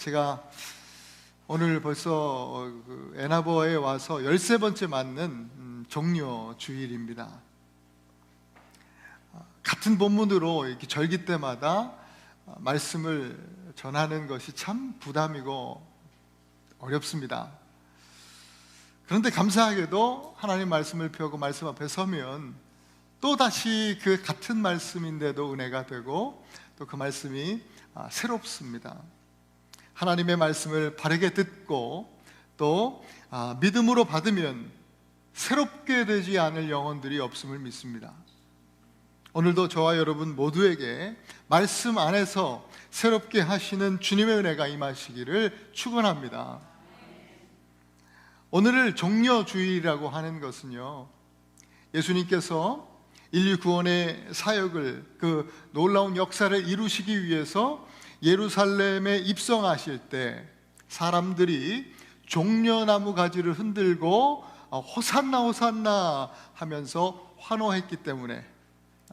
제가 오늘 벌써 애나버에 와서 13번째 맞는 종려 주일입니다. 같은 본문으로 이렇게 절기 때마다 말씀을 전하는 것이 참 부담이고 어렵습니다. 그런데 감사하게도 하나님 말씀을 펴고 말씀 앞에 서면 또 다시 그 같은 말씀인데도 은혜가 되고 또 그 말씀이 새롭습니다. 하나님의 말씀을 바르게 듣고 또 믿음으로 받으면 새롭게 되지 않을 영혼들이 없음을 믿습니다. 오늘도 저와 여러분 모두에게 말씀 안에서 새롭게 하시는 주님의 은혜가 임하시기를 축원합니다. 오늘을 종려주일이라고 하는 것은요, 예수님께서 인류 구원의 사역을, 그 놀라운 역사를 이루시기 위해서 예루살렘에 입성하실 때 사람들이 종려나무 가지를 흔들고 호산나 호산나 하면서 환호했기 때문에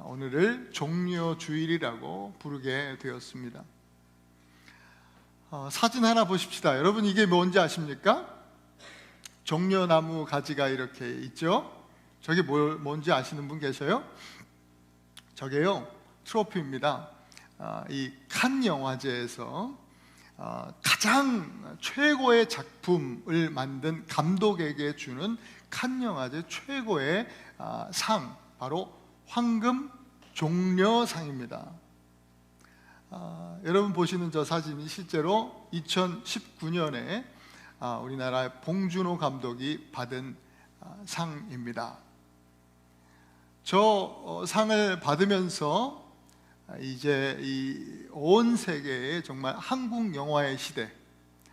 오늘을 종려주일이라고 부르게 되었습니다. 사진 하나 보십시다. 여러분, 이게 뭔지 아십니까? 종려나무 가지가 이렇게 있죠? 저게 뭔지 아시는 분 계셔요? 저게요, 트로피입니다. 이 칸 영화제에서 가장 최고의 작품을 만든 감독에게 주는 칸 영화제 최고의 상, 바로 황금 종려상입니다. 여러분 보시는 저 사진이 실제로 2019년에 우리나라 봉준호 감독이 받은 상입니다. 저 상을 받으면서 이제 이 온 세계에 정말 한국 영화의 시대,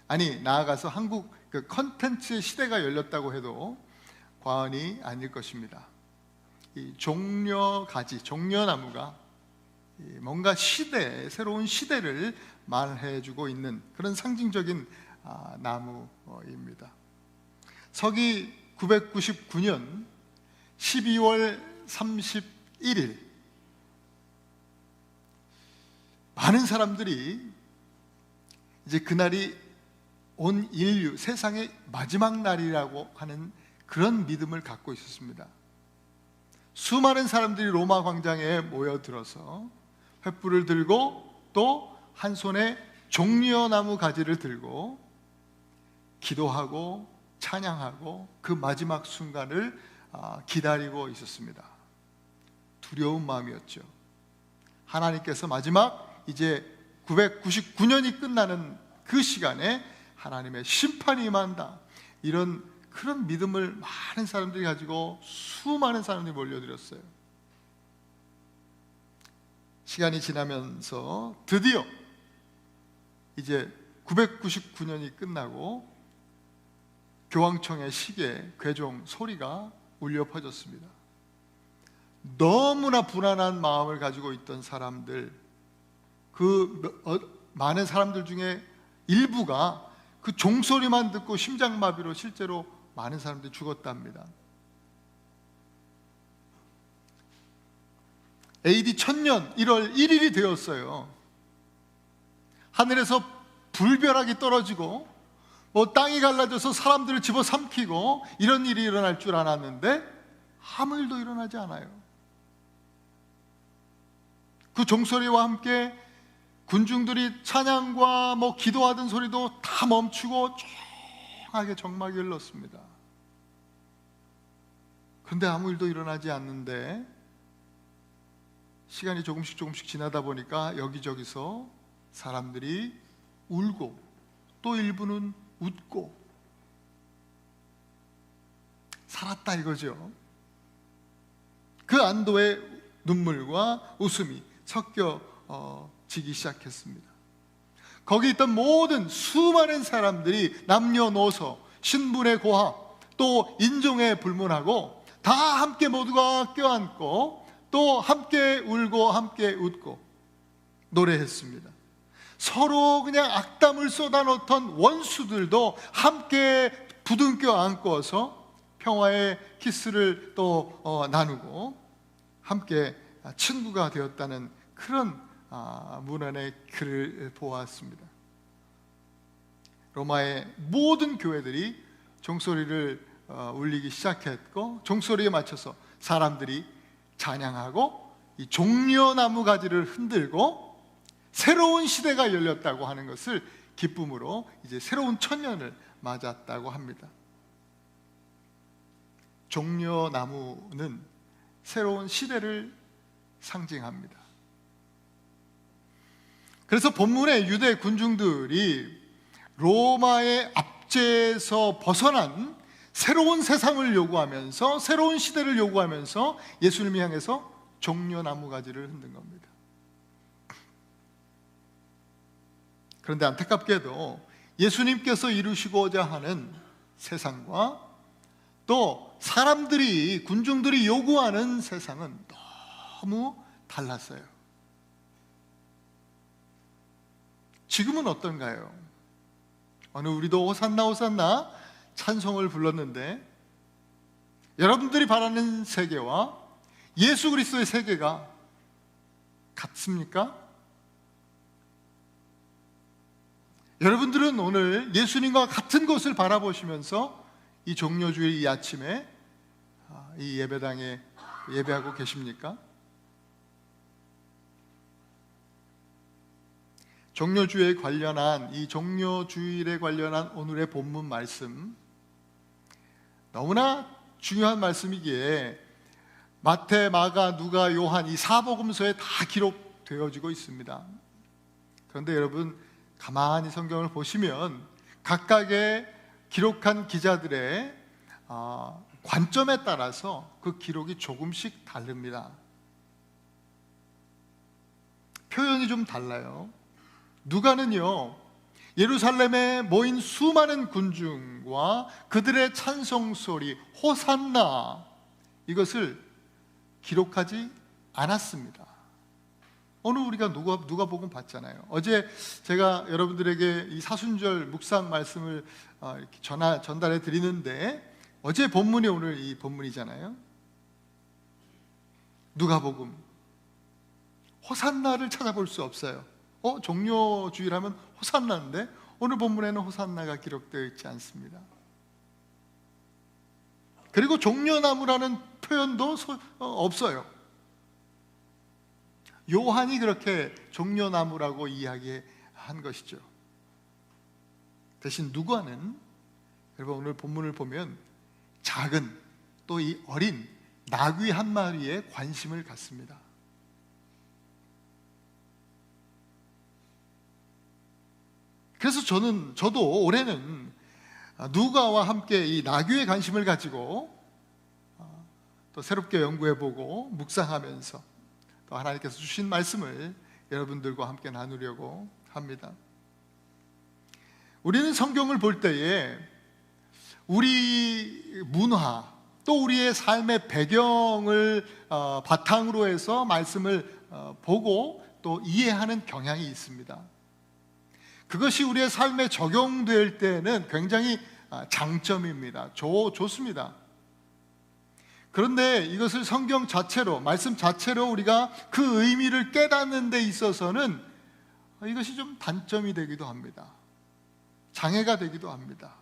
아니 나아가서 한국 그 컨텐츠의 시대가 열렸다고 해도 과언이 아닐 것입니다. 이 종려가지, 종려나무가 뭔가 시대, 새로운 시대를 말해주고 있는 그런 상징적인 나무입니다. 서기 999년 12월 31일 많은 사람들이 이제 그날이 온 인류, 세상의 마지막 날이라고 하는 그런 믿음을 갖고 있었습니다. 수많은 사람들이 로마 광장에 모여들어서 횃불을 들고 또 한 손에 종려나무 가지를 들고 기도하고 찬양하고 그 마지막 순간을 기다리고 있었습니다. 두려운 마음이었죠. 하나님께서 마지막 이제 999년이 끝나는 그 시간에 하나님의 심판이 임한다, 이런 그런 믿음을 많은 사람들이 가지고 수많은 사람들이 몰려들었어요. 시간이 지나면서 드디어 이제 999년이 끝나고 교황청의 시계 괴종 소리가 울려 퍼졌습니다. 너무나 불안한 마음을 가지고 있던 사람들, 많은 사람들 중에 일부가 그 종소리만 듣고 심장마비로 실제로 많은 사람들이 죽었답니다. AD 1000년 1월 1일이 되었어요. 하늘에서 불벼락이 떨어지고 땅이 갈라져서 사람들을 집어삼키고 이런 일이 일어날 줄 알았는데 아무 일도 일어나지 않아요. 그 종소리와 함께 군중들이 찬양과 기도하던 소리도 다 멈추고 조용하게 정막이 흘렀습니다. 그런데 아무 일도 일어나지 않는데 시간이 조금씩 지나다 보니까 여기저기서 사람들이 울고 또 일부는 웃고 살았다 이거죠. 그 안도의 눈물과 웃음이 섞여지기 시작했습니다. 거기 있던 모든 수많은 사람들이 남녀노소, 신분의 고하, 또 인종에 불문하고 다 함께 모두가 껴안고 또 함께 울고 함께 웃고 노래했습니다. 서로 그냥 악담을 쏟아놓던 원수들도 함께 부둥켜 안고서 평화의 키스를 또 나누고 함께 친구가 되었다는 그런 문안의 글을 보았습니다. 로마의 모든 교회들이 종소리를 울리기 시작했고, 종소리에 맞춰서 사람들이 찬양하고 이 종려나무 가지를 흔들고 새로운 시대가 열렸다고 하는 것을 기쁨으로 이제 새로운 천년을 맞았다고 합니다. 종려나무는 새로운 시대를 상징합니다. 그래서 본문의 유대 군중들이 로마의 압제에서 벗어난 새로운 세상을 요구하면서, 새로운 시대를 요구하면서 예수님을 향해서 종려나무 가지를 흔든 겁니다. 그런데 안타깝게도 예수님께서 이루시고자 하는 세상과 또 사람들이, 군중들이 요구하는 세상은 너무 달랐어요. 지금은 어떤가요? 오늘 우리도 호산나 호산나 찬송을 불렀는데, 여러분들이 바라는 세계와 예수 그리스도의 세계가 같습니까? 여러분들은 오늘 예수님과 같은 것을 바라보시면서 이 종려주일 이 아침에 이 예배당에 예배하고 계십니까? 종려주일에 관련한, 이 종려주일에 관련한 오늘의 본문 말씀, 너무나 중요한 말씀이기에 마태, 마가, 누가, 요한 이 사복음서에 다 기록되어지고 있습니다. 그런데 여러분 가만히 성경을 보시면 각각의 기록한 기자들의 관점에 따라서 그 기록이 조금씩 다릅니다. 표현이 좀 달라요. 누가는요, 예루살렘에 모인 수많은 군중과 그들의 찬송소리 호산나, 이것을 기록하지 않았습니다. 오늘 우리가 누가복음 봤잖아요. 어제 제가 여러분들에게 이 사순절 묵상 말씀을 이렇게 전달해 드리는데, 어제 본문이 오늘 이 본문이잖아요. 누가복음 호산나를 찾아볼 수 없어요. 종려주일 하면 호산나인데 오늘 본문에는 호산나가 기록되어 있지 않습니다. 그리고 종려나무라는 표현도 없어요. 요한이 그렇게 종려나무라고 이야기한 것이죠. 대신 누가는, 여러분 오늘 본문을 보면 작은, 또 이 어린 나귀 한 마리에 관심을 갖습니다. 그래서 저도 올해는 누가와 함께 이 나귀에 관심을 가지고 또 새롭게 연구해보고 묵상하면서 또 하나님께서 주신 말씀을 여러분들과 함께 나누려고 합니다. 우리는 성경을 볼 때에 우리 문화, 또 우리의 삶의 배경을 바탕으로 해서 말씀을 보고 또 이해하는 경향이 있습니다. 그것이 우리의 삶에 적용될 때는 굉장히 장점입니다. 좋습니다. 그런데 이것을 성경 자체로, 말씀 자체로 우리가 그 의미를 깨닫는 데 있어서는 이것이 좀 단점이 되기도 합니다. 장애가 되기도 합니다.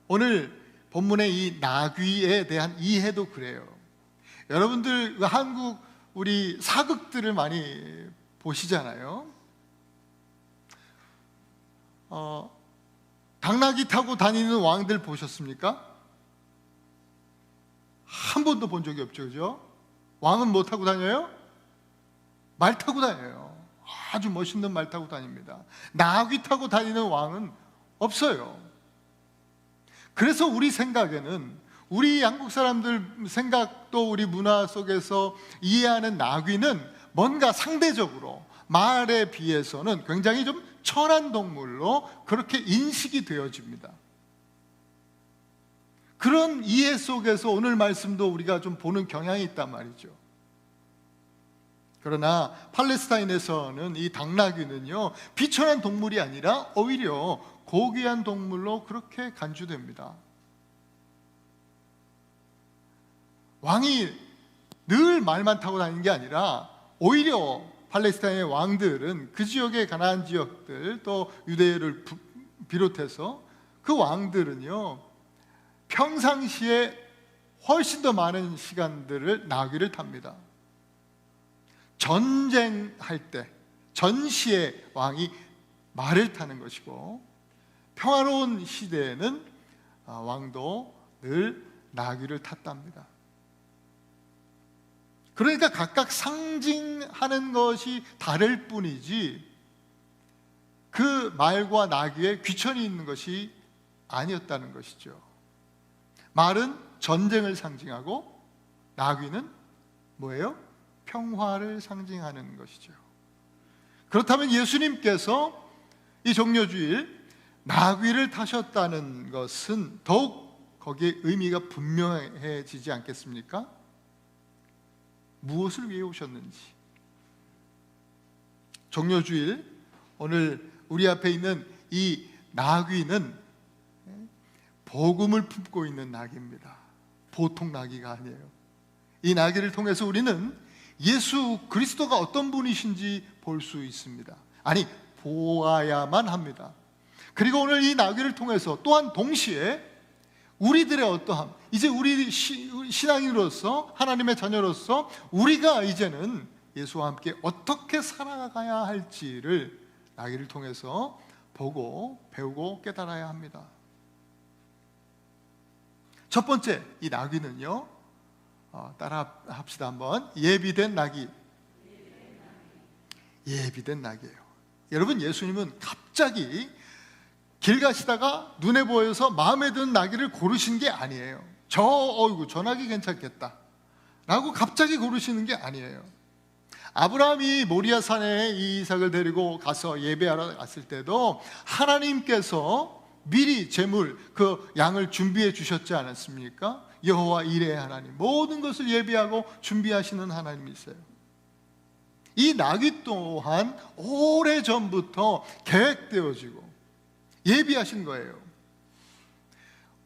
오늘 본문의 이 나귀에 대한 이해도 그래요. 여러분들 한국 우리 사극들을 많이 보시잖아요. 당나귀 타고 다니는 왕들 보셨습니까? 한 번도 본 적이 없죠, 그죠? 왕은 뭐 타고 다녀요? 말 타고 다녀요. 아주 멋있는 말 타고 다닙니다. 나귀 타고 다니는 왕은 없어요. 그래서 우리 생각에는, 우리 한국 사람들 생각도 우리 문화 속에서 이해하는 나귀는 뭔가 상대적으로 말에 비해서는 굉장히 좀 천한 동물로 그렇게 인식이 되어집니다. 그런 이해 속에서 오늘 말씀도 우리가 좀 보는 경향이 있단 말이죠. 그러나 팔레스타인에서는 이 당나귀는요, 비천한 동물이 아니라 오히려 고귀한 동물로 그렇게 간주됩니다. 왕이 늘 말만 타고 다니는 게 아니라 오히려 팔레스타인의 왕들은 그 지역의 가나안 지역들, 또 유대를 비롯해서 그 왕들은요, 평상시에 훨씬 더 많은 시간들을 나귀를 탑니다. 전쟁할 때 전시의 왕이 말을 타는 것이고, 평화로운 시대에는 왕도 늘 나귀를 탔답니다. 그러니까 각각 상징하는 것이 다를 뿐이지 그 말과 나귀에 귀천이 있는 것이 아니었다는 것이죠. 말은 전쟁을 상징하고 나귀는 뭐예요? 평화를 상징하는 것이죠. 그렇다면 예수님께서 이 종려주일 나귀를 타셨다는 것은 더욱 거기에 의미가 분명해지지 않겠습니까? 무엇을 위해 오셨는지. 종려주일 오늘 우리 앞에 있는 이 나귀는 복음을 품고 있는 나귀입니다. 보통 나귀가 아니에요. 이 나귀를 통해서 우리는 예수 그리스도가 어떤 분이신지 볼 수 있습니다. 아니, 보아야만 합니다. 그리고 오늘 이 나귀를 통해서 또한 동시에 우리들의 어떠함, 이제 우리 신앙인으로서, 하나님의 자녀로서 우리가 이제는 예수와 함께 어떻게 살아가야 할지를 나귀를 통해서 보고 배우고 깨달아야 합니다. 첫 번째, 이 나귀는요, 따라 합시다 한번. 예비된 나귀. 예비된 나귀예요. 여러분, 예수님은 갑자기 길 가시다가 눈에 보여서 마음에 드는 나귀를 고르신 게 아니에요. 저 나귀 괜찮겠다 라고 갑자기 고르시는 게 아니에요. 아브라함이 모리아산에 이삭을 데리고 가서 예배하러 갔을 때도 하나님께서 미리 제물, 그 양을 준비해 주셨지 않았습니까? 여호와 이레의 하나님, 모든 것을 예비하고 준비하시는 하나님이세요. 이 나귀 또한 오래전부터 계획되어지고 예비하신 거예요.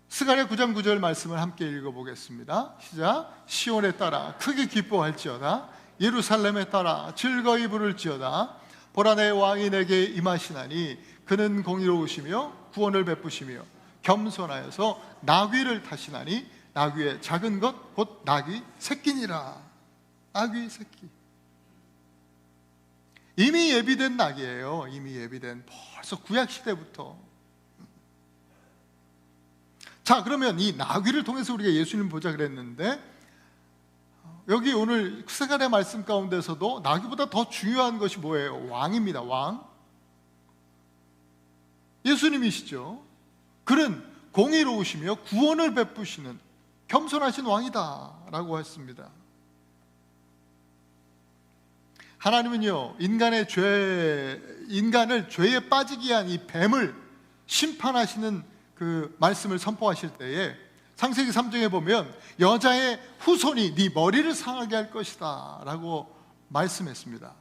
스가랴 9장 9절 말씀을 함께 읽어보겠습니다. 시작. 시온에 따라 크게 기뻐할지어다. 예루살렘에 따라 즐거이 부를지어다. 보라, 내 왕이 내게 임하시나니 그는 공의로우시며 구원을 베푸시며 겸손하여서 나귀를 타시나니 나귀의 작은 것 곧 나귀 새끼니라. 나귀 새끼. 이미 예비된 나귀예요. 이미 예비된, 벌써 구약시대부터. 자, 그러면 이 나귀를 통해서 우리가 예수님 보자 그랬는데, 여기 오늘 스가랴 말씀 가운데서도 나귀보다 더 중요한 것이 뭐예요? 왕입니다. 왕. 예수님이시죠. 그는 공의로우시며 구원을 베푸시는 겸손하신 왕이다 라고 했습니다. 하나님은요, 인간을 죄에 빠지게 한 이 뱀을 심판하시는 그 말씀을 선포하실 때에 창세기 3장에 보면 여자의 후손이 네 머리를 상하게 할 것이다 라고 말씀했습니다.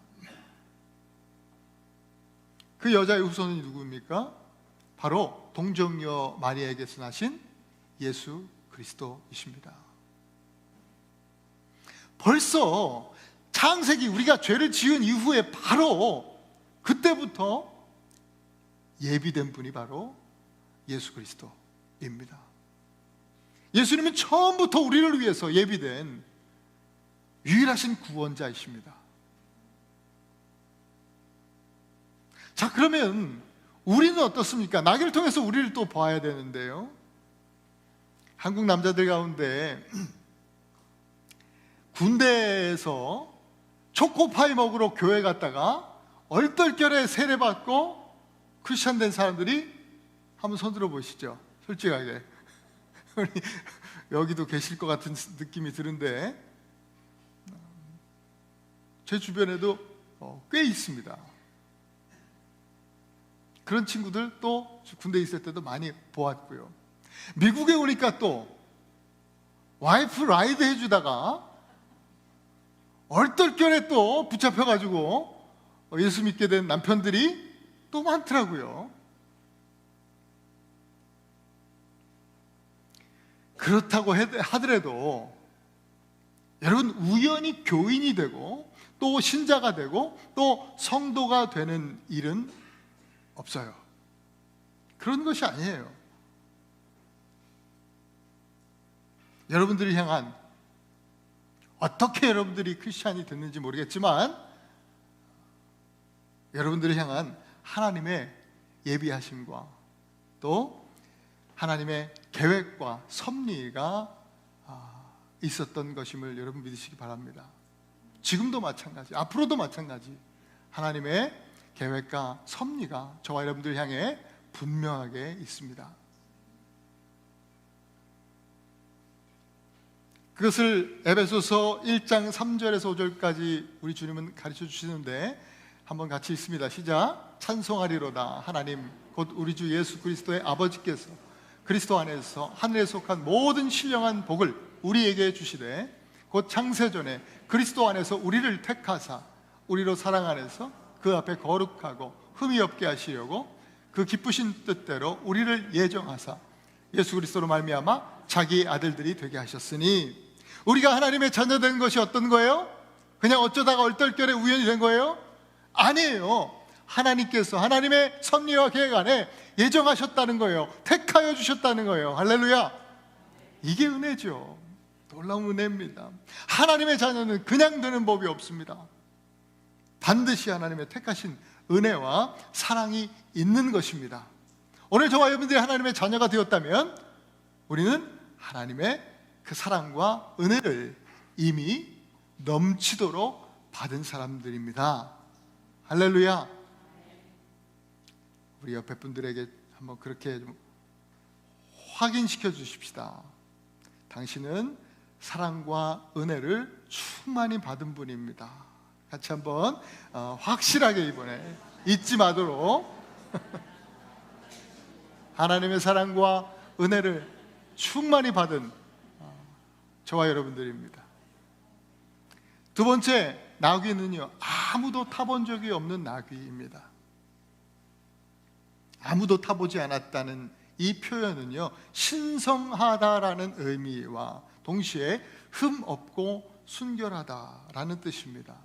그 여자의 후손이 누구입니까? 바로 동정녀 마리아에게서 나신 예수 그리스도이십니다. 벌써 창세기, 우리가 죄를 지은 이후에 바로 그때부터 예비된 분이 바로 예수 그리스도입니다. 예수님은 처음부터 우리를 위해서 예비된 유일하신 구원자이십니다. 자, 그러면 우리는 어떻습니까? 나귀를 통해서 우리를 또 봐야 되는데요, 한국 남자들 가운데 군대에서 초코파이 먹으러 교회 갔다가 얼떨결에 세례받고 크리스찬 된 사람들이 한번 손 들어 보시죠. 솔직하게. 여기도 계실 것 같은 느낌이 드는데 제 주변에도 꽤 있습니다. 그런 친구들 또 군대에 있을 때도 많이 보았고요. 미국에 오니까 또 와이프 라이드 해주다가 얼떨결에 또 붙잡혀가지고 예수 믿게 된 남편들이 또 많더라고요. 그렇다고 하더라도 여러분, 우연히 교인이 되고 또 신자가 되고 또 성도가 되는 일은 없어요. 그런 것이 아니에요. 여러분들을 향한, 어떻게 여러분들이 크리스찬이 됐는지 모르겠지만 여러분들을 향한 하나님의 예비하심과 또 하나님의 계획과 섭리가 있었던 것임을 여러분 믿으시기 바랍니다. 지금도 마찬가지, 앞으로도 마찬가지, 하나님의 계획과 섭리가 저와 여러분들 향해 분명하게 있습니다. 그것을 에베소서 1장 3절에서 5절까지 우리 주님은 가르쳐 주시는데 한번 같이 읽습니다. 시작. 찬송하리로다. 하나님 곧 우리 주 예수 그리스도의 아버지께서 그리스도 안에서 하늘에 속한 모든 신령한 복을 우리에게 주시되 곧 창세전에 그리스도 안에서 우리를 택하사 우리로 사랑 안에서 그 앞에 거룩하고 흠이 없게 하시려고 그 기쁘신 뜻대로 우리를 예정하사 예수 그리스도로 말미암아 자기 아들들이 되게 하셨으니, 우리가 하나님의 자녀된 것이 어떤 거예요? 그냥 어쩌다가 얼떨결에 우연이 된 거예요? 아니에요. 하나님께서 하나님의 섭리와 계획 안에 예정하셨다는 거예요. 택하여 주셨다는 거예요. 할렐루야. 이게 은혜죠. 놀라운 은혜입니다. 하나님의 자녀는 그냥 되는 법이 없습니다. 반드시 하나님의 택하신 은혜와 사랑이 있는 것입니다. 오늘 저와 여러분들이 하나님의 자녀가 되었다면 우리는 하나님의 그 사랑과 은혜를 이미 넘치도록 받은 사람들입니다. 할렐루야. 우리 옆에 분들에게 한번 그렇게 좀 확인시켜 주십시다. 당신은 사랑과 은혜를 충만히 받은 분입니다. 같이 한번 확실하게 이번에 잊지 마도록 하나님의 사랑과 은혜를 충만히 받은 저와 여러분들입니다. 두 번째, 나귀는요, 아무도 타본 적이 없는 나귀입니다. 아무도 타보지 않았다는 이 표현은요, 신성하다라는 의미와 동시에 흠 없고 순결하다라는 뜻입니다.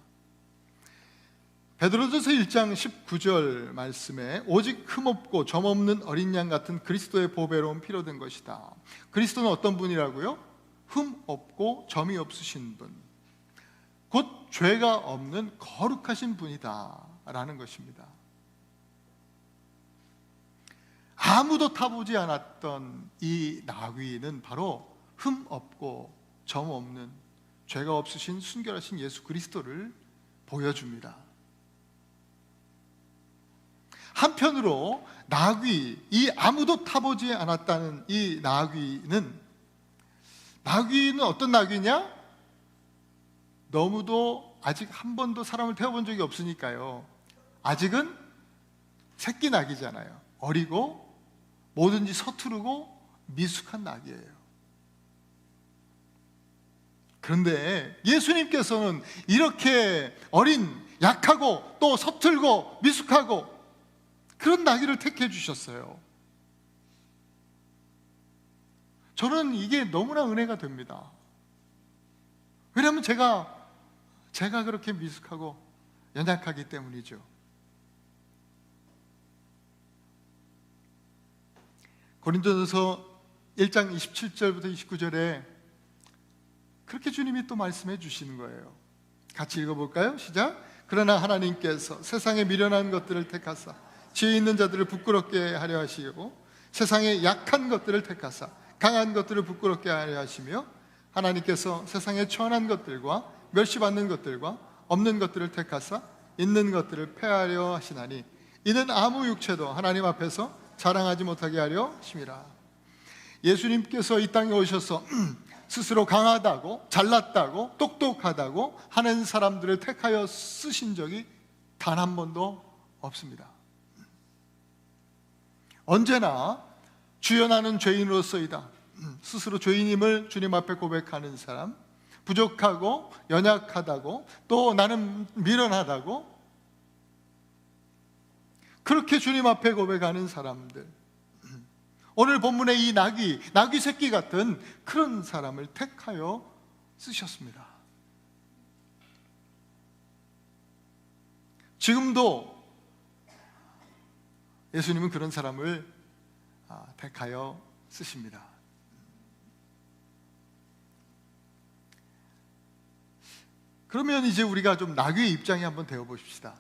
베드로전서 1장 19절 말씀에 오직 흠없고 점없는 어린 양 같은 그리스도의 보배로운 피로 된 것이다. 그리스도는 어떤 분이라고요? 흠없고 점이 없으신 분, 곧 죄가 없는 거룩하신 분이다 라는 것입니다. 아무도 타보지 않았던 이 나귀는 바로 흠없고 점없는 죄가 없으신 순결하신 예수 그리스도를 보여줍니다. 한편으로 나귀, 이 아무도 타보지 않았다는 이 나귀는 어떤 나귀냐? 너무도 아직 한 번도 사람을 태워본 적이 없으니까요, 아직은 새끼 나귀잖아요. 어리고 뭐든지 서투르고 미숙한 나귀예요. 그런데 예수님께서는 이렇게 어린, 약하고 또 서툴고 미숙하고 그런 나귀를 택해 주셨어요. 저는 이게 너무나 은혜가 됩니다. 왜냐하면 제가 그렇게 미숙하고 연약하기 때문이죠. 고린도전서 1장 27절부터 29절에 그렇게 주님이 또 말씀해 주시는 거예요. 같이 읽어볼까요? 시작. 그러나 하나님께서 세상에 미련한 것들을 택하사 지혜 있는 자들을 부끄럽게 하려 하시고 세상에 약한 것들을 택하사 강한 것들을 부끄럽게 하려 하시며 하나님께서 세상에 천한 것들과 멸시받는 것들과 없는 것들을 택하사 있는 것들을 폐하려 하시나니 이는 아무 육체도 하나님 앞에서 자랑하지 못하게 하려 하심이라. 예수님께서 이 땅에 오셔서 스스로 강하다고 잘났다고 똑똑하다고 하는 사람들을 택하여 쓰신 적이 단 한 번도 없습니다. 언제나 주여 나는 죄인으로서이다, 스스로 죄인임을 주님 앞에 고백하는 사람, 부족하고 연약하다고 또 나는 미련하다고 그렇게 주님 앞에 고백하는 사람들, 오늘 본문의 이 나귀 새끼 같은 그런 사람을 택하여 쓰셨습니다. 지금도 예수님은 그런 사람을 택하여 쓰십니다. 그러면 이제 우리가 좀 나귀의 입장에 한번 되어 보십시다.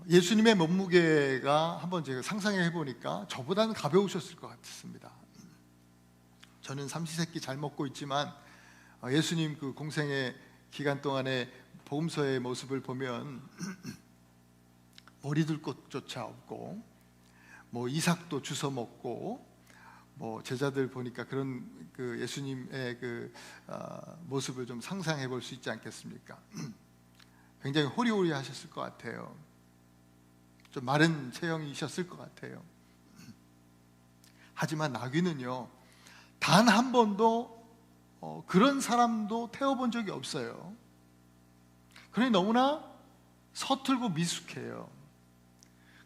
예수님의 몸무게가 한번 제가 상상해 보니까 저보다는 가벼우셨을 것 같습니다. 저는 삼시세끼 잘 먹고 있지만 예수님 그 공생의 기간 동안에 복음서의 모습을 보면 머리 둘 곳조차 없고 뭐 이삭도 주워 먹고 뭐 제자들 보니까 그런 그 예수님의 그 모습을 좀 상상해 볼 수 있지 않겠습니까? 굉장히 호리호리 하셨을 것 같아요. 좀 마른 체형이셨을 것 같아요. 하지만 나귀는요, 단 한 번도 그런 사람도 태워본 적이 없어요. 그러니 너무나 서툴고 미숙해요.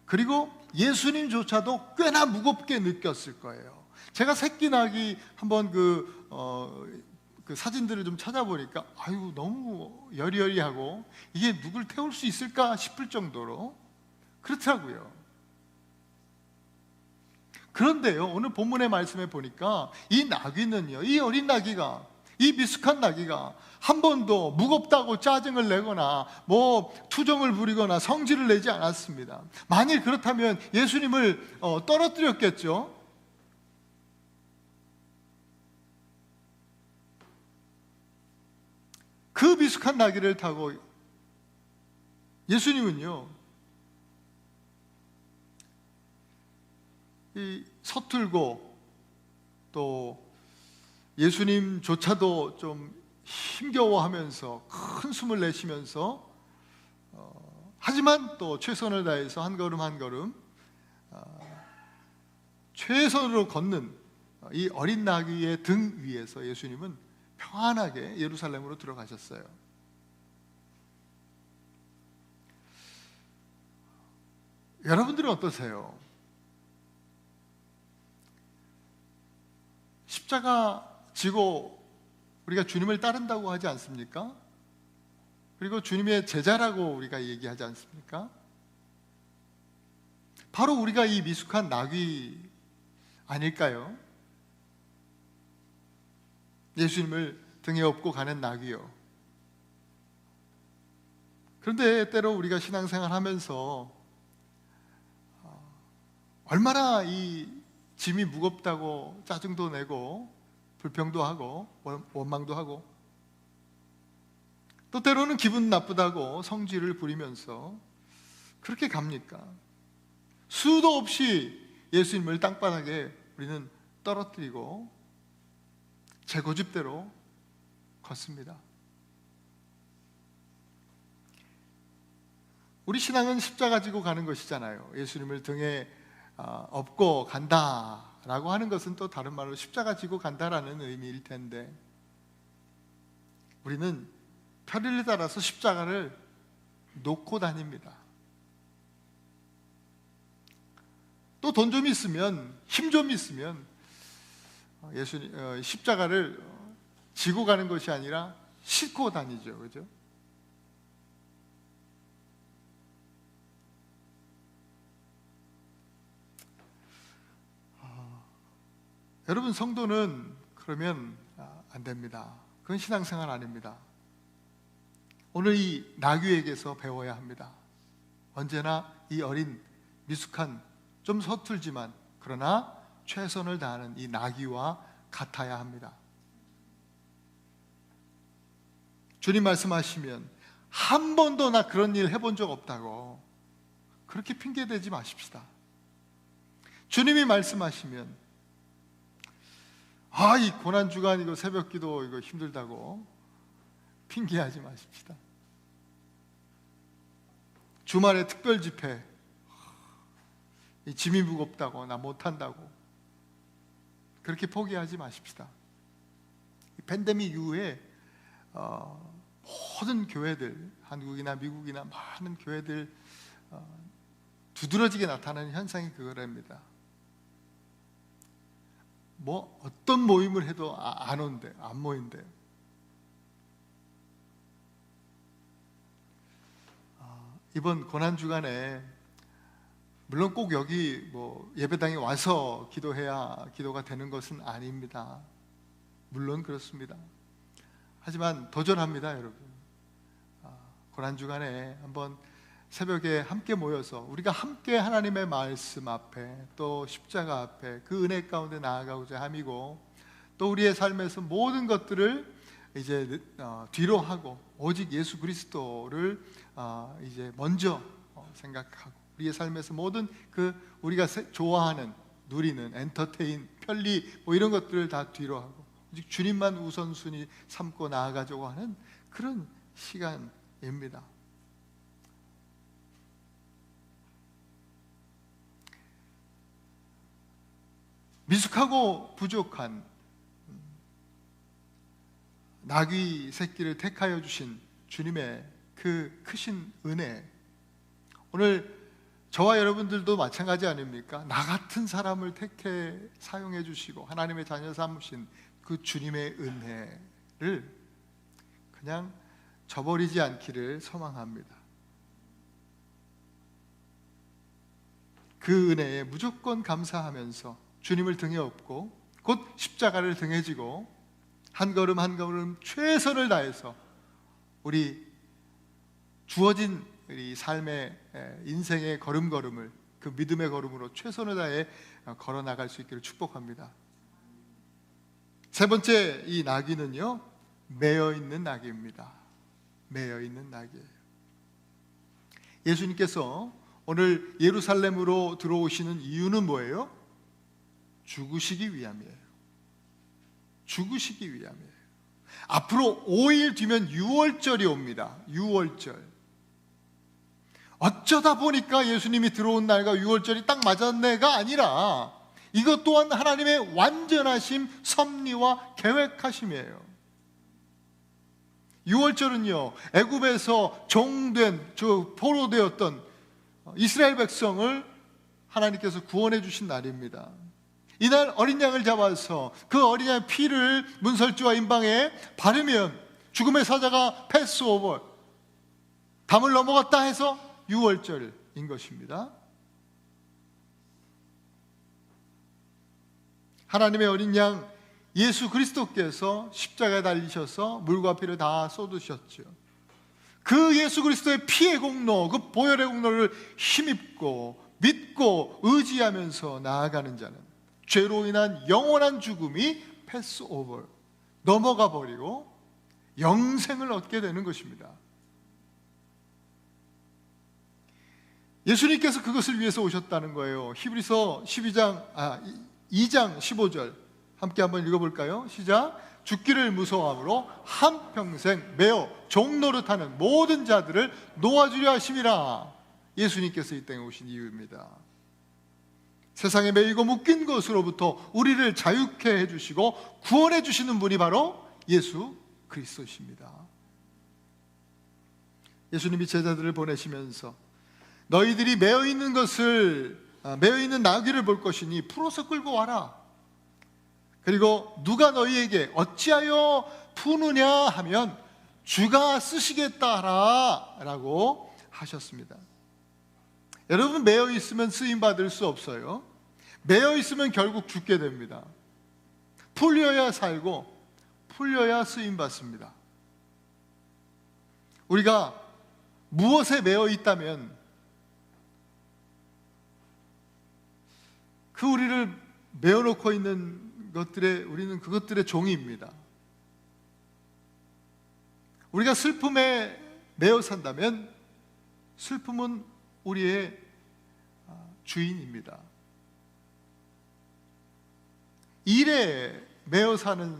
그리고 예수님조차도 꽤나 무겁게 느꼈을 거예요. 제가 새끼 나귀 한번 그 사진들을 좀 찾아보니까 아유 너무 여리여리하고 이게 누굴 태울 수 있을까 싶을 정도로 그렇더라고요. 그런데요, 오늘 본문의 말씀에 보니까 이 나귀는요, 이 어린 나귀가, 이 미숙한 나귀가 한 번도 무겁다고 짜증을 내거나 뭐 투정을 부리거나 성질을 내지 않았습니다. 만일 그렇다면 예수님을 떨어뜨렸겠죠. 그 미숙한 나귀를 타고 예수님은요, 이 서툴고 또 예수님조차도 좀 힘겨워하면서 큰 숨을 내쉬면서 하지만 또 최선을 다해서 한 걸음 한 걸음 최선으로 걷는 이 어린 나귀의 등 위에서 예수님은 평안하게 예루살렘으로 들어가셨어요. 여러분들은 어떠세요? 십자가 지고 우리가 주님을 따른다고 하지 않습니까? 그리고 주님의 제자라고 우리가 얘기하지 않습니까? 바로 우리가 이 미숙한 나귀 아닐까요? 예수님을 등에 업고 가는 나귀요. 그런데 때로 우리가 신앙생활 하면서 얼마나 이 짐이 무겁다고 짜증도 내고 불평도 하고 원망도 하고 또 때로는 기분 나쁘다고 성질을 부리면서 그렇게 갑니까? 수도 없이 예수님을 땅바닥에 우리는 떨어뜨리고 제 고집대로 걷습니다. 우리 신앙은 십자가 지고 가는 것이잖아요. 예수님을 등에 업고 간다라고 하는 것은 또 다른 말로 십자가 지고 간다라는 의미일 텐데 우리는 편리를 따라서 십자가를 놓고 다닙니다. 또 돈 좀 있으면, 힘 좀 있으면 예수님 십자가를 지고 가는 것이 아니라 싣고 다니죠, 그죠? 여러분, 성도는 그러면 안 됩니다. 그건 신앙생활 아닙니다. 오늘 이 나귀에게서 배워야 합니다. 언제나 이 어린 미숙한 좀 서툴지만 그러나 최선을 다하는 이 나귀와 같아야 합니다. 주님 말씀하시면 한 번도 나 그런 일 해본 적 없다고 그렇게 핑계대지 마십시다. 주님이 말씀하시면 이 고난주간 이거 새벽기도 이거 힘들다고 핑계하지 마십시다. 주말에 특별 집회 이 짐이 무겁다고 나 못한다고 그렇게 포기하지 마십시다. 이 팬데믹 이후에 모든 교회들, 한국이나 미국이나 많은 교회들 두드러지게 나타나는 현상이 그거랍니다. 뭐 어떤 모임을 해도 안 온대, 안 모인대요. 이번 고난 주간에 물론 꼭 여기 예배당에 와서 기도해야 기도가 되는 것은 아닙니다. 물론 그렇습니다. 하지만 도전합니다, 여러분. 고난주간에 한번 새벽에 함께 모여서 우리가 함께 하나님의 말씀 앞에 또 십자가 앞에 그 은혜 가운데 나아가고자 함이고, 또 우리의 삶에서 모든 것들을 이제 뒤로 하고 오직 예수 그리스도를 이제 먼저 생각하고, 우리의 삶에서 모든 그 우리가 좋아하는, 누리는 엔터테인, 편리 이런 것들을 다 뒤로 하고 오직 주님만 우선순위 삼고 나아가자고 하는 그런 시간입니다. 미숙하고 부족한 나귀 새끼를 택하여 주신 주님의 그 크신 은혜, 오늘 저와 여러분들도 마찬가지 아닙니까? 나 같은 사람을 택해 사용해 주시고 하나님의 자녀 삼으신 그 주님의 은혜를 그냥 저버리지 않기를 소망합니다. 그 은혜에 무조건 감사하면서 주님을 등에 업고 곧 십자가를 등에 지고 한 걸음 한 걸음 최선을 다해서 우리 주어진 우리 삶의 인생의 걸음걸음을 그 믿음의 걸음으로 최선을 다해 걸어 나갈 수 있기를 축복합니다. 세 번째, 이 나귀는요, 매여 있는 나귀입니다. 매여 있는 나귀예요. 예수님께서 오늘 예루살렘으로 들어오시는 이유는 뭐예요? 죽으시기 위함이에요. 죽으시기 위함이에요. 앞으로 5일 뒤면 유월절이 옵니다. 유월절. 어쩌다 보니까 예수님이 들어온 날과 유월절이 딱 맞았네가 아니라 이것 또한 하나님의 완전하심, 섭리와 계획하심이에요. 유월절은요, 애굽에서 종된, 포로되었던 이스라엘 백성을 하나님께서 구원해 주신 날입니다. 이날 어린 양을 잡아서 그 어린 양의 피를 문설주와 임방에 바르면 죽음의 사자가 패스오버, 담을 넘어갔다 해서 유월절인 것입니다. 하나님의 어린 양 예수 그리스도께서 십자가에 달리셔서 물과 피를 다 쏟으셨죠. 그 예수 그리스도의 피의 공로, 그 보혈의 공로를 힘입고 믿고 의지하면서 나아가는 자는 죄로 인한 영원한 죽음이 패스오버, 넘어가 버리고 영생을 얻게 되는 것입니다. 예수님께서 그것을 위해서 오셨다는 거예요. 히브리서 2장 15절 함께 한번 읽어볼까요? 시작. 죽기를 무서워함으로 한평생 매어 종노릇하는 모든 자들을 놓아주려 하심이라. 예수님께서 이 땅에 오신 이유입니다. 세상에 매이고 묶인 것으로부터 우리를 자유케 해주시고 구원해 주시는 분이 바로 예수 그리스도십니다. 예수님이 제자들을 보내시면서 너희들이 매어 있는 나귀를 볼 것이니 풀어서 끌고 와라. 그리고 누가 너희에게 어찌하여 푸느냐 하면 주가 쓰시겠다 하라 라고 하셨습니다. 여러분, 매어 있으면 쓰임 받을 수 없어요. 매어 있으면 결국 죽게 됩니다. 풀려야 살고 풀려야 쓰임 받습니다. 우리가 무엇에 매어 있다면 그 우리를 메어놓고 있는 것들에 우리는 그것들의 종입니다. 우리가 슬픔에 매어 산다면 슬픔은 우리의 주인입니다. 일에 매어 사는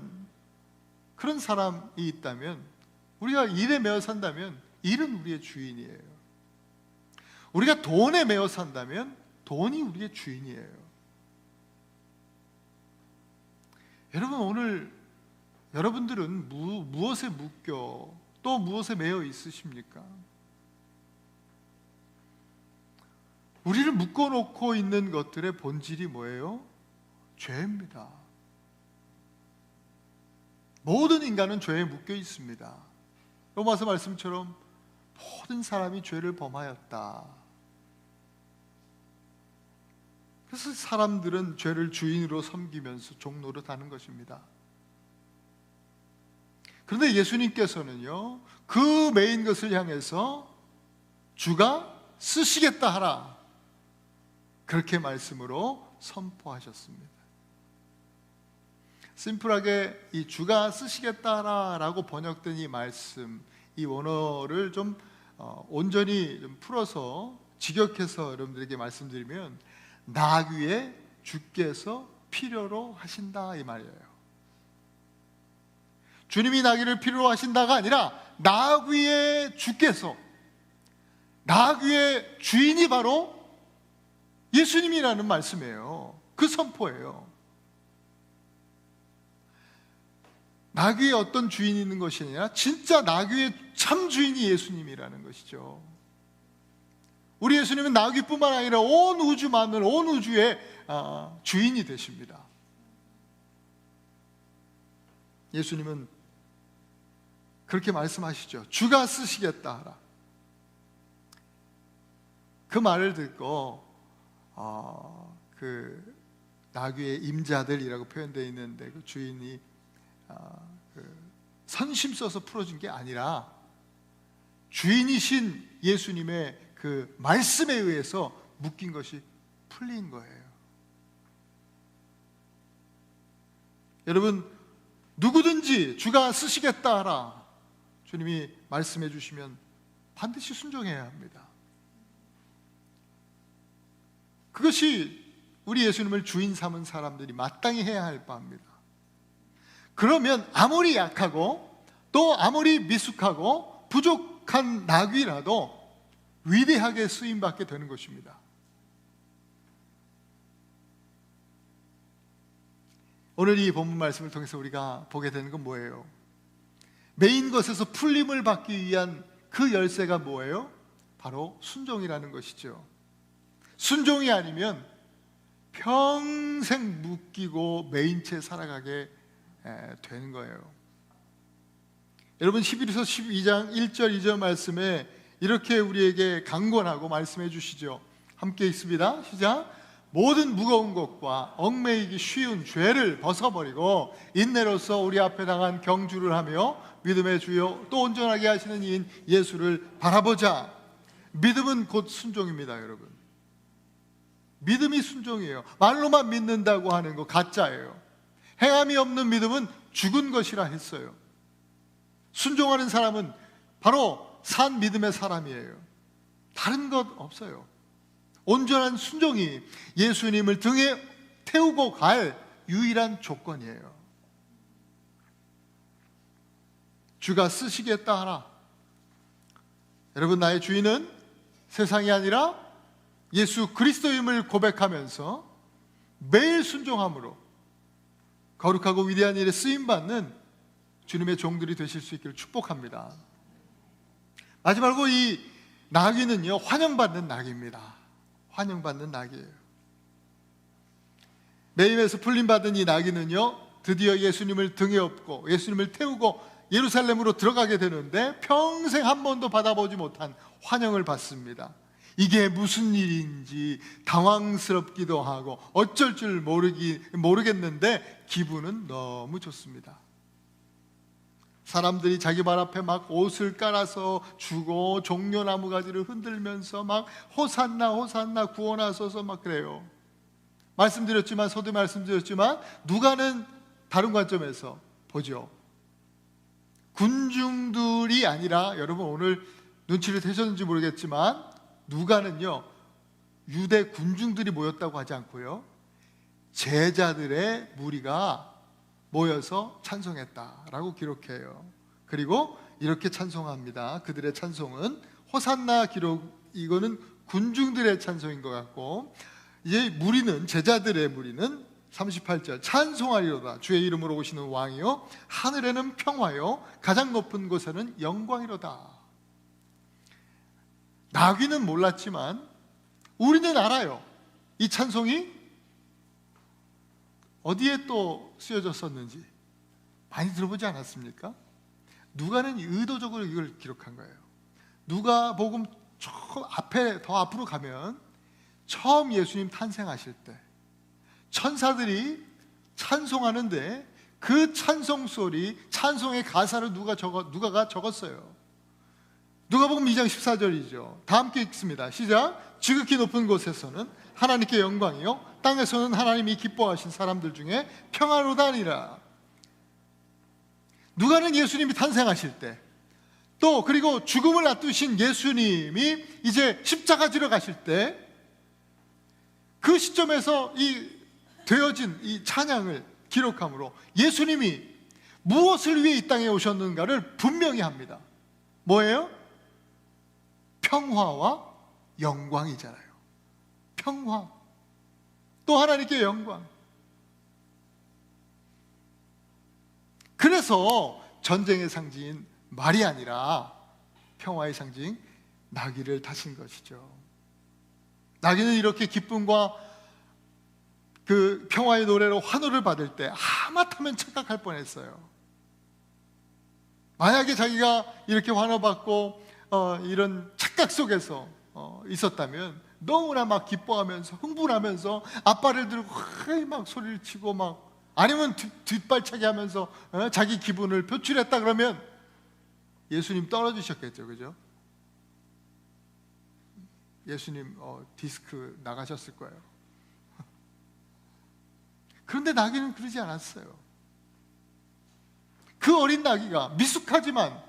그런 사람이 있다면, 우리가 일에 매어 산다면 일은 우리의 주인이에요. 우리가 돈에 매어 산다면 돈이 우리의 주인이에요. 여러분, 오늘 여러분들은 무엇에 묶여 또 무엇에 매여 있으십니까? 우리를 묶어놓고 있는 것들의 본질이 뭐예요? 죄입니다. 모든 인간은 죄에 묶여 있습니다. 로마서 말씀처럼 모든 사람이 죄를 범하였다. 그래서 사람들은 죄를 주인으로 섬기면서 종노릇하는 것입니다. 그런데 예수님께서는요, 그 메인 것을 향해서 주가 쓰시겠다 하라, 그렇게 말씀으로 선포하셨습니다. 심플하게 이 주가 쓰시겠다 하라라고 번역된 이 말씀, 이 원어를 좀 온전히 좀 풀어서 직역해서 여러분들에게 말씀드리면, 나귀에 주께서 필요로 하신다, 이 말이에요. 주님이 나귀를 필요로 하신다가 아니라 나귀의 주께서, 나귀의 주인이 바로 예수님이라는 말씀이에요. 그 선포예요. 나귀에 어떤 주인이 있는 것이 아니라 진짜 나귀의 참 주인이 예수님이라는 것이죠. 우리 예수님은 나귀뿐만 아니라 온 우주 만물, 온 우주의 주인이 되십니다. 예수님은 그렇게 말씀하시죠. 주가 쓰시겠다 하라. 그 말을 듣고 그 나귀의 임자들이라고 표현되어 있는데, 그 주인이 선심 써서 풀어준 게 아니라 주인이신 예수님의 그 말씀에 의해서 묶인 것이 풀린 거예요. 여러분, 누구든지 주가 쓰시겠다 하라, 주님이 말씀해 주시면 반드시 순종해야 합니다. 그것이 우리 예수님을 주인 삼은 사람들이 마땅히 해야 할 바입니다. 그러면 아무리 약하고 또 아무리 미숙하고 부족한 나귀라도 위대하게 쓰임받게 되는 것입니다. 오늘 이 본문 말씀을 통해서 우리가 보게 되는 건 뭐예요? 메인 것에서 풀림을 받기 위한 그 열쇠가 뭐예요? 바로 순종이라는 것이죠. 순종이 아니면 평생 묶이고 메인 채 살아가게 되는 거예요. 여러분, 11서 12장 1절 2절 말씀에 이렇게 우리에게 강권하고 말씀해 주시죠. 함께 읽습니다. 시작. 모든 무거운 것과 얽매이기 쉬운 죄를 벗어버리고 인내로서 우리 앞에 당한 경주를 하며 믿음의 주요 또 온전하게 하시는 이인 예수를 바라보자. 믿음은 곧 순종입니다, 여러분. 믿음이 순종이에요. 말로만 믿는다고 하는 거 가짜예요. 행함이 없는 믿음은 죽은 것이라 했어요. 순종하는 사람은 바로 산 믿음의 사람이에요. 다른 것 없어요. 온전한 순종이 예수님을 등에 태우고 갈 유일한 조건이에요. 주가 쓰시겠다 하라. 여러분, 나의 주인은 세상이 아니라 예수 그리스도임을 고백하면서 매일 순종함으로 거룩하고 위대한 일에 쓰임받는 주님의 종들이 되실 수 있기를 축복합니다. 마지막으로 이 나귀는요, 환영받는 나귀입니다. 환영받는 나귀예요. 매임에서 풀림받은 이 나귀는요, 드디어 예수님을 등에 업고 예수님을 태우고 예루살렘으로 들어가게 되는데 평생 한 번도 받아보지 못한 환영을 받습니다. 이게 무슨 일인지 당황스럽기도 하고 어쩔 줄 모르겠는데 기분은 너무 좋습니다. 사람들이 자기 발 앞에 막 옷을 깔아서 주고 종려나무 가지를 흔들면서 막 호산나 호산나 구원하소서 막 그래요. 서두에 말씀드렸지만 누가는 다른 관점에서 보죠. 군중들이 아니라, 여러분 오늘 눈치를 채셨는지 모르겠지만 누가는요, 유대 군중들이 모였다고 하지 않고요, 제자들의 무리가 모여서 찬송했다라고 기록해요. 그리고 이렇게 찬송합니다. 그들의 찬송은 호산나 기록, 이거는 군중들의 찬송인 것 같고, 이제 무리는, 제자들의 무리는 38절 찬송하리로다 주의 이름으로 오시는 왕이요 하늘에는 평화요 가장 높은 곳에는 영광이로다. 나귀는 몰랐지만 우리는 알아요. 이 찬송이 어디에 또 쓰여졌었는지 많이 들어보지 않았습니까? 누가는 의도적으로 이걸 기록한 거예요. 누가복음 저 앞에 더 앞으로 가면 처음 예수님 탄생하실 때 천사들이 찬송하는데 그 찬송 소리, 찬송의 가사를 누가가 적었어요. 누가복음 2장 14절이죠. 다 함께 읽습니다. 시작. 지극히 높은 곳에서는 하나님께 영광이요 땅에서는 하나님이 기뻐하신 사람들 중에 평화로다니라. 누가는 예수님이 탄생하실 때, 또 그리고 죽음을 앞두신 예수님이 이제 십자가 지러 가실 때, 그 시점에서 이 되어진 이 찬양을 기록함으로 예수님이 무엇을 위해 이 땅에 오셨는가를 분명히 합니다. 뭐예요? 평화와 영광이잖아요. 평화, 또 하나님께 영광. 그래서 전쟁의 상징인 말이 아니라 평화의 상징 나귀를 타신 것이죠. 나귀는 이렇게 기쁨과 그 평화의 노래로 환호를 받을 때 하마터면 착각할 뻔했어요. 만약에 자기가 이렇게 환호받고 이런 착각 속에서 있었다면 너무나 막 기뻐하면서 흥분하면서 앞발을 들고 막 소리를 치고 막, 아니면 뒷발차기 하면서 자기 기분을 표출했다 그러면 예수님 떨어지셨겠죠. 그죠? 예수님 디스크 나가셨을 거예요. 그런데 나귀는 그러지 않았어요. 그 어린 나귀가 미숙하지만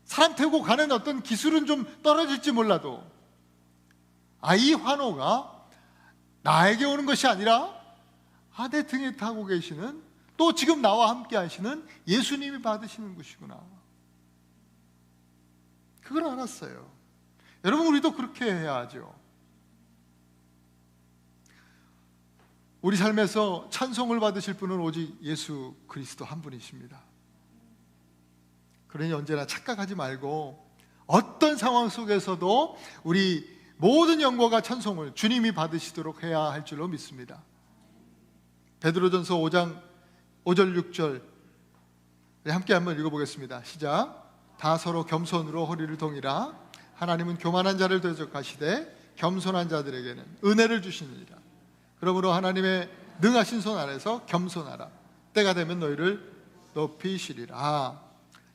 사람 태우고 가는 어떤 기술은 좀 떨어질지 몰라도 이 환호가 나에게 오는 것이 아니라 내 등에 타고 계시는, 또 지금 나와 함께 하시는 예수님이 받으시는 것이구나, 그걸 알았어요. 여러분, 우리도 그렇게 해야 하죠. 우리 삶에서 찬송을 받으실 분은 오직 예수 그리스도 한 분이십니다. 그러니 언제나 착각하지 말고 어떤 상황 속에서도 우리 모든 영광과 찬송을 주님이 받으시도록 해야 할 줄로 믿습니다. 베드로전서 5장 5절 6절 함께 한번 읽어보겠습니다. 시작. 다 서로 겸손으로 허리를 동이라. 하나님은 교만한 자를 대적하시되 겸손한 자들에게는 은혜를 주시느니라. 그러므로 하나님의 능하신 손 아래서 겸손하라. 때가 되면 너희를 높이시리라.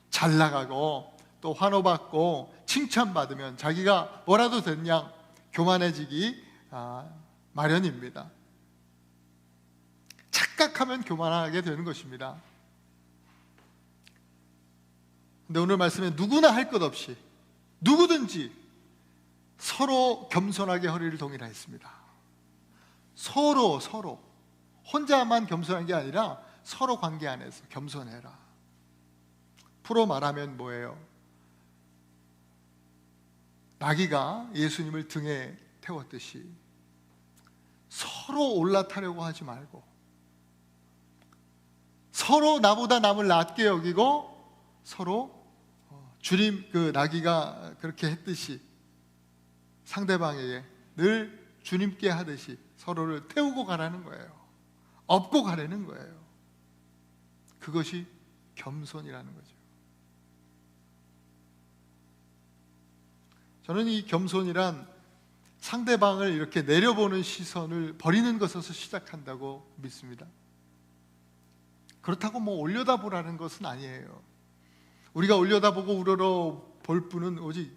잘 나가고 또 환호받고 칭찬받으면 자기가 뭐라도 된 양 교만해지기 마련입니다. 착각하면 교만하게 되는 것입니다. 근데 오늘 말씀에 누구나 할 것 없이 누구든지 서로 겸손하게 허리를 동이라 했습니다. 서로 혼자만 겸손한 게 아니라 서로 관계 안에서 겸손해라. 풀어 말하면 뭐예요? 나귀가 예수님을 등에 태웠듯이 서로 올라타려고 하지 말고, 서로 나보다 남을 낮게 여기고, 서로 주님, 그 나귀가 그렇게 했듯이 상대방에게 늘 주님께 하듯이 서로를 태우고 가라는 거예요. 업고 가라는 거예요. 그것이 겸손이라는 거죠. 저는 이 겸손이란 상대방을 이렇게 내려보는 시선을 버리는 것에서 시작한다고 믿습니다. 그렇다고 뭐 올려다보라는 것은 아니에요. 우리가 올려다보고 우러러 볼 분은 오직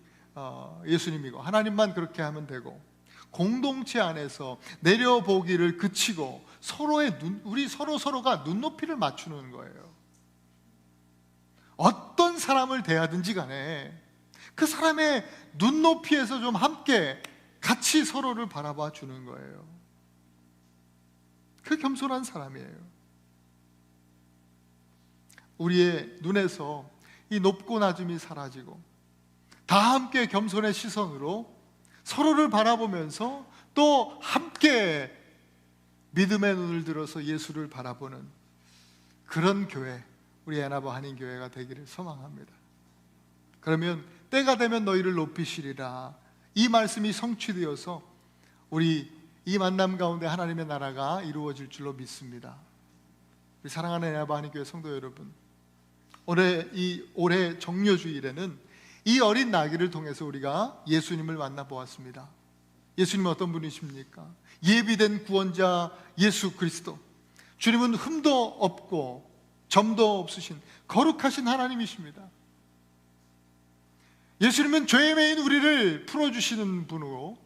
예수님이고 하나님만 그렇게 하면 되고, 공동체 안에서 내려보기를 그치고 우리 서로가 눈높이를 맞추는 거예요. 어떤 사람을 대하든지 간에 그 사람의 눈높이에서 좀 함께 같이 서로를 바라봐 주는 거예요. 그 겸손한 사람이에요. 우리의 눈에서 이 높고 낮음이 사라지고 다 함께 겸손의 시선으로 서로를 바라보면서 또 함께 믿음의 눈을 들어서 예수를 바라보는 그런 교회, 우리 애나바 한인교회가 되기를 소망합니다. 그러면 때가 되면 너희를 높이시리라, 이 말씀이 성취되어서 우리 이 만남 가운데 하나님의 나라가 이루어질 줄로 믿습니다. 우리 사랑하는 애나바 한인교회 성도 여러분, 올해 정묘주일에는 이 어린 나귀를 통해서 우리가 예수님을 만나보았습니다. 예수님은 어떤 분이십니까? 예비된 구원자 예수 그리스도. 주님은 흠도 없고 점도 없으신 거룩하신 하나님이십니다. 예수님은 죄에 매인 우리를 풀어주시는 분으로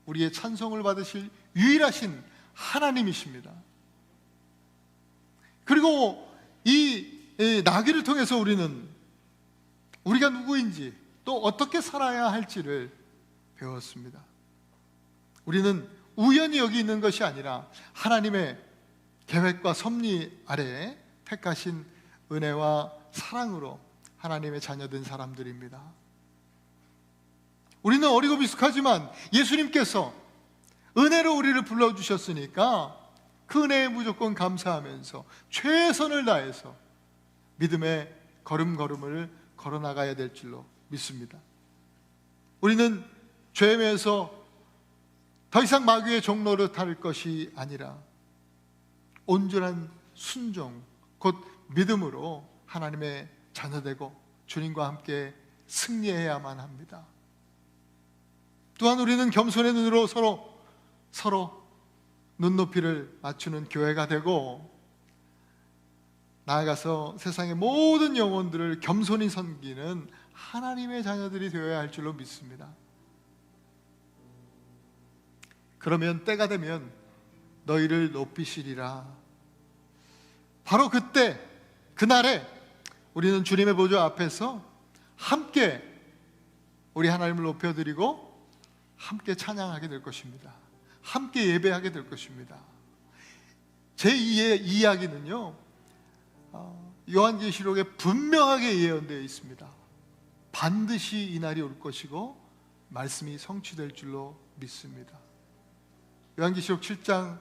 우리의 찬송을 받으실 유일하신 하나님이십니다. 그리고 이 나귀를 통해서 우리는 우리가 누구인지 또 어떻게 살아야 할지를 배웠습니다. 우리는 우연히 여기 있는 것이 아니라 하나님의 계획과 섭리 아래에 택하신 은혜와 사랑으로 하나님의 자녀된 사람들입니다. 우리는 어리고 미숙하지만 예수님께서 은혜로 우리를 불러주셨으니까 그 은혜에 무조건 감사하면서 최선을 다해서 믿음의 걸음걸음을 걸어나가야 될 줄로 믿습니다. 우리는 죄에 매여서 더 이상 마귀의 종로를 탈 것이 아니라 온전한 순종, 곧 믿음으로 하나님의 자녀되고 주님과 함께 승리해야만 합니다. 또한 우리는 겸손의 눈으로 서로 눈높이를 맞추는 교회가 되고 나아가서 세상의 모든 영혼들을 겸손히 섬기는 하나님의 자녀들이 되어야 할 줄로 믿습니다. 그러면 때가 되면 너희를 높이시리라. 바로 그때, 그날에 우리는 주님의 보좌 앞에서 함께 우리 하나님을 높여드리고 함께 찬양하게 될 것입니다. 함께 예배하게 될 것입니다. 제2의 이야기는요, 요한계시록에 분명하게 예언되어 있습니다. 반드시 이 날이 올 것이고 말씀이 성취될 줄로 믿습니다. 요한계시록 7장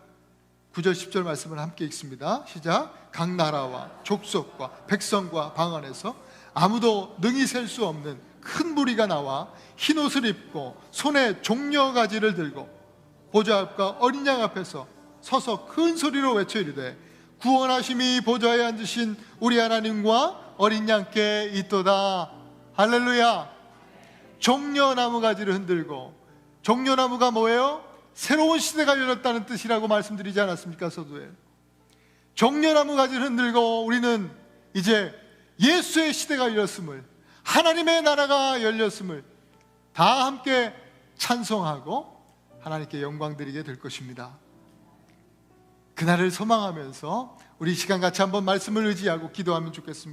9절 10절 말씀을 함께 읽습니다. 시작. 각 나라와 족속과 백성과 방 안에서 아무도 능히 셀 수 없는 큰 무리가 나와 흰 옷을 입고 손에 종려가지를 들고 보좌 앞과 어린 양 앞에서 서서 큰 소리로 외쳐 이르되 구원하심이 보좌에 앉으신 우리 하나님과 어린 양께 있도다. 할렐루야. 종려나무 가지를 흔들고, 종려나무가 뭐예요? 새로운 시대가 열렸다는 뜻이라고 말씀드리지 않았습니까? 서두에 종려나무 가지를 흔들고 우리는 이제 예수의 시대가 열렸음을, 하나님의 나라가 열렸음을 다 함께 찬송하고 하나님께 영광 드리게 될 것입니다. 그날을 소망하면서 우리 시간 같이 한번 말씀을 의지하고 기도하면 좋겠습니다.